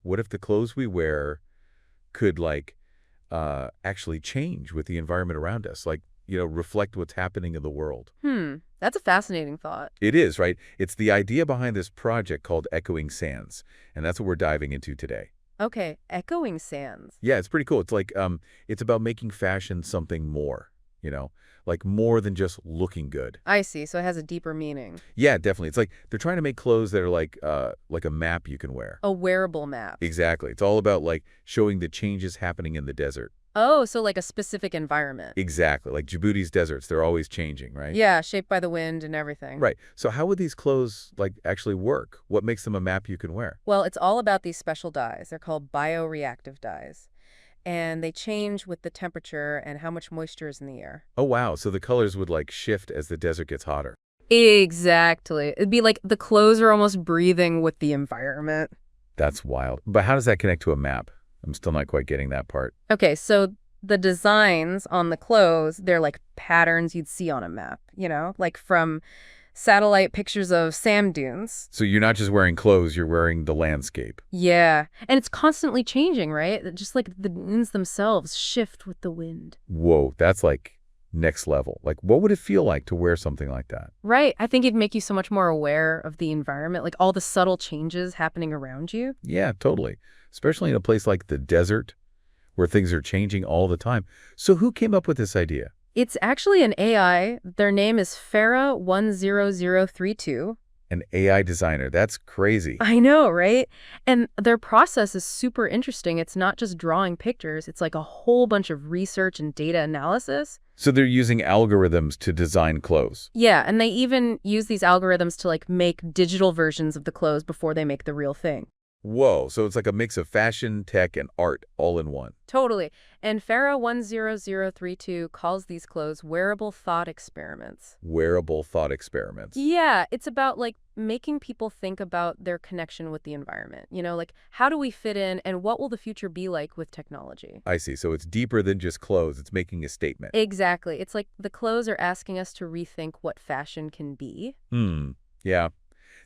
What if the clothes we wear could, like, actually change with the environment around us? Like, reflect what's happening in the world. That's a fascinating thought. It is, right? It's the idea behind this project called Echoing Sands, and that's what we're diving into today. Okay, echoing sands. Yeah, it's pretty cool. It's like, it's about making fashion something more, like more than just looking good. I see, so it has a deeper meaning. Yeah, definitely. It's like they're trying to make clothes that are like a map you can wear. A wearable map. Exactly. It's all about like showing the changes happening in the desert. Oh, so like a specific environment. Exactly. Like Djibouti's deserts, they're always changing, right? Yeah, shaped by the wind and everything. Right. So how would these clothes like actually work? What makes them a map you can wear? Well, it's all about these special dyes. They're called bio-reactive dyes. And they change with the temperature and how much moisture is in the air. Oh, wow. So the colors would like shift as the desert gets hotter. Exactly. It'd be like the clothes are almost breathing with the environment. That's wild. But how does that connect to a map? I'm still not quite getting that part. Okay, so the designs on the clothes, they're like patterns you'd see on a map, like from satellite pictures of sand dunes. So you're not just wearing clothes, you're wearing the landscape. Yeah, and it's constantly changing, right? Just like the dunes themselves shift with the wind. Whoa, that's like next level. Like, what would it feel like to wear something like that? Right. I think it'd make you so much more aware of the environment, like all the subtle changes happening around you. Yeah, totally. Especially in a place like the desert, where things are changing all the time. So who came up with this idea? It's actually an AI. Their name is Farah10032. An AI designer. That's crazy. I know, right? And their process is super interesting. It's not just drawing pictures. It's like a whole bunch of research and data analysis. So they're using algorithms to design clothes. Yeah, and they even use these algorithms to like make digital versions of the clothes before they make the real thing. Whoa, so it's like a mix of fashion, tech, and art all in one. Totally. And Farah10032 calls these clothes wearable thought experiments. Wearable thought experiments. Yeah, it's about like making people think about their connection with the environment. Like how do we fit in and what will the future be like with technology? I see. So it's deeper than just clothes. It's making a statement. Exactly. It's like the clothes are asking us to rethink what fashion can be. Yeah.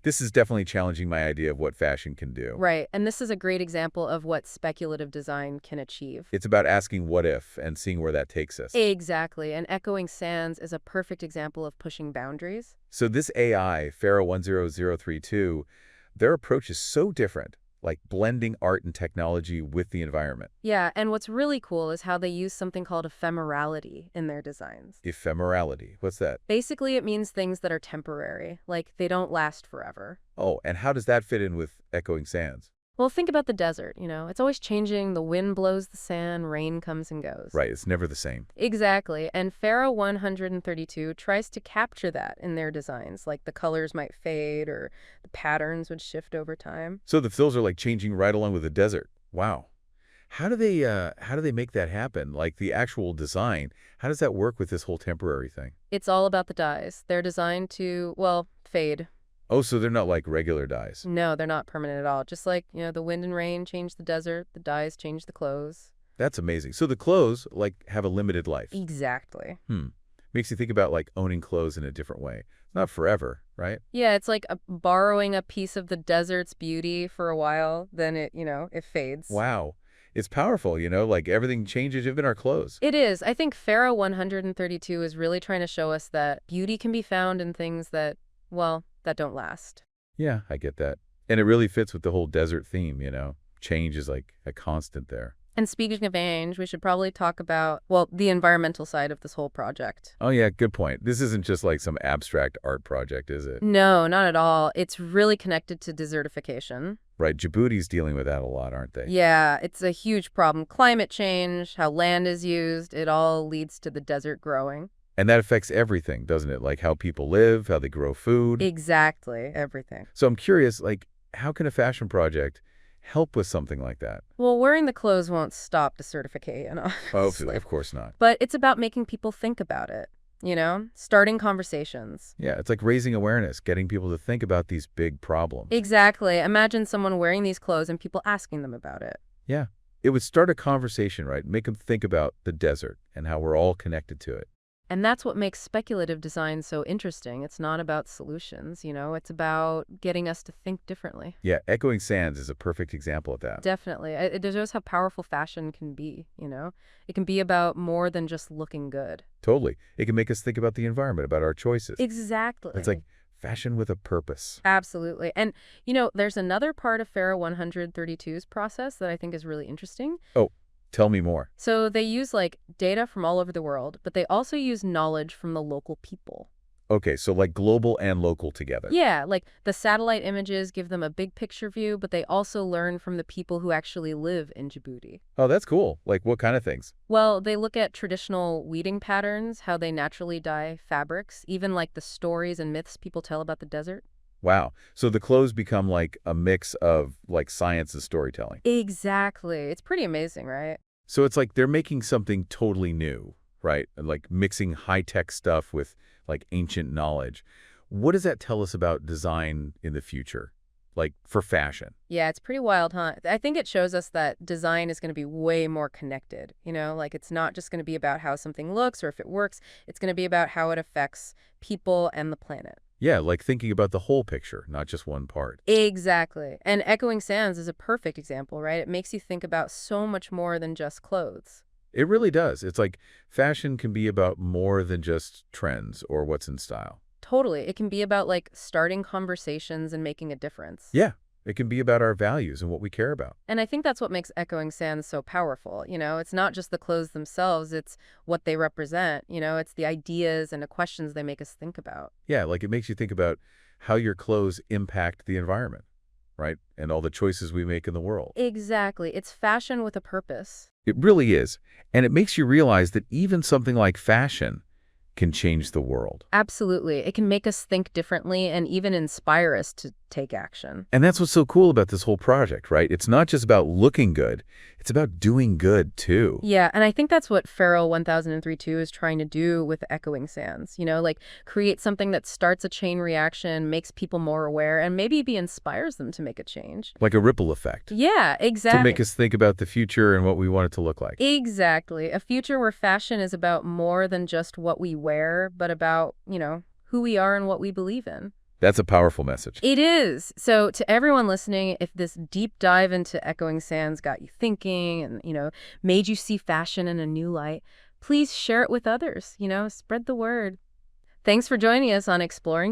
This is definitely challenging my idea of what fashion can do. Right. And this is a great example of what speculative design can achieve. It's about asking what if and seeing where that takes us. Exactly. And Echoing Sands is a perfect example of pushing boundaries. So this AI, Pharaoh10032, their approach is so different, like blending art and technology with the environment. Yeah, and what's really cool is how they use something called ephemerality in their designs. Ephemerality. What's that? Basically, it means things that are temporary, like they don't last forever. Oh, and how does that fit in with Echoing Sands? Well, think about the desert, it's always changing. The wind blows the sand, rain comes and goes. Right, it's never the same. Exactly, and Pharaoh 132 tries to capture that in their designs, like the colors might fade or the patterns would shift over time. So the fills are like changing right along with the desert. Wow. How do they make that happen? Like the actual design, how does that work with this whole temporary thing? It's all about the dyes. They're designed to, well, fade. Oh, so they're not like regular dyes. No, they're not permanent at all. Just like, the wind and rain change the desert, the dyes change the clothes. That's amazing. So the clothes like have a limited life. Exactly. Makes you think about like owning clothes in a different way. Not forever, right? Yeah, it's like borrowing a piece of the desert's beauty for a while, then it fades. Wow. It's powerful, like everything changes, even our clothes. It is. I think Pharaoh 132 is really trying to show us that beauty can be found in things that, well, that don't last. Yeah, I get that. And it really fits with the whole desert theme, Change is like a constant there. And speaking of change, we should probably talk about, well, the environmental side of this whole project. Oh, yeah, good point. This isn't just like some abstract art project, is it? No, not at all. It's really connected to desertification. Right, Djibouti's dealing with that a lot, aren't they? Yeah, it's a huge problem. Climate change, how land is used, it all leads to the desert growing. And that affects everything, doesn't it? Like how people live, how they grow food. Exactly, everything. So I'm curious, like, how can a fashion project help with something like that? Well, wearing the clothes won't stop desertification, Oh, obviously. of course not. But it's about making people think about it, starting conversations. Yeah, it's like raising awareness, getting people to think about these big problems. Exactly. Imagine someone wearing these clothes and people asking them about it. Yeah. It would start a conversation, right? Make them think about the desert and how we're all connected to it. And that's what makes speculative design so interesting. It's not about solutions, it's about getting us to think differently. Yeah, echoing sands is a perfect example of that. Definitely. It shows how powerful fashion can be. It can be about more than just looking good. Totally. It can make us think about the environment, about our choices. It's like Exactly. fashion with a purpose. Absolutely. And there's another part of Pharaoh 132's process that I think is really interesting. Oh, tell me more. So they use like data from all over the world, but they also use knowledge from the local people. Okay, so like global and local together. Yeah, like the satellite images give them a big picture view, but they also learn from the people who actually live in Djibouti. Oh, that's cool. Like what kind of things? Well, they look at traditional weaving patterns, how they naturally dye fabrics, even like the stories and myths people tell about the desert. Wow. So the clothes become like a mix of like science and storytelling. Exactly. It's pretty amazing, right? So it's like they're making something totally new, right? And like mixing high-tech stuff with like ancient knowledge. What does that tell us about design in the future? Like for fashion? Yeah, it's pretty wild, huh? I think it shows us that design is going to be way more connected. Like it's not just going to be about how something looks or if it works. It's going to be about how it affects people and the planet. Yeah, like thinking about the whole picture, not just one part. Exactly. And Echoing Sands is a perfect example, right? It makes you think about so much more than just clothes. It really does. It's like fashion can be about more than just trends or what's in style. Totally. It can be about like starting conversations and making a difference. Yeah, it can be about our values and what we care about. And I think that's what makes Echoing Sands so powerful. It's not just the clothes themselves, it's what they represent. It's the ideas and the questions they make us think about. Yeah, like it makes you think about how your clothes impact the environment, right? And all the choices we make in the world. Exactly. It's fashion with a purpose. It really is. And it makes you realize that even something like fashion can change the world. Absolutely. It can make us think differently and even inspire us to take action. And that's what's so cool about this whole project, right? It's not just about looking good. It's about doing good, too. Yeah, and I think that's what Pharaoh 1003-2 is trying to do with Echoing Sands. Like create something that starts a chain reaction, makes people more aware, and maybe even inspires them to make a change. Like a ripple effect. Yeah, To exactly. make us think about the future and what we want it to look like. Exactly. A future where fashion is about more than just what we wear, but about who we are and what we believe in. That's a powerful message. It is. So to everyone listening, if this deep dive into Echoing Sands got you thinking and made you see fashion in a new light, please share it with others. Spread the word. Thanks for joining us on Exploring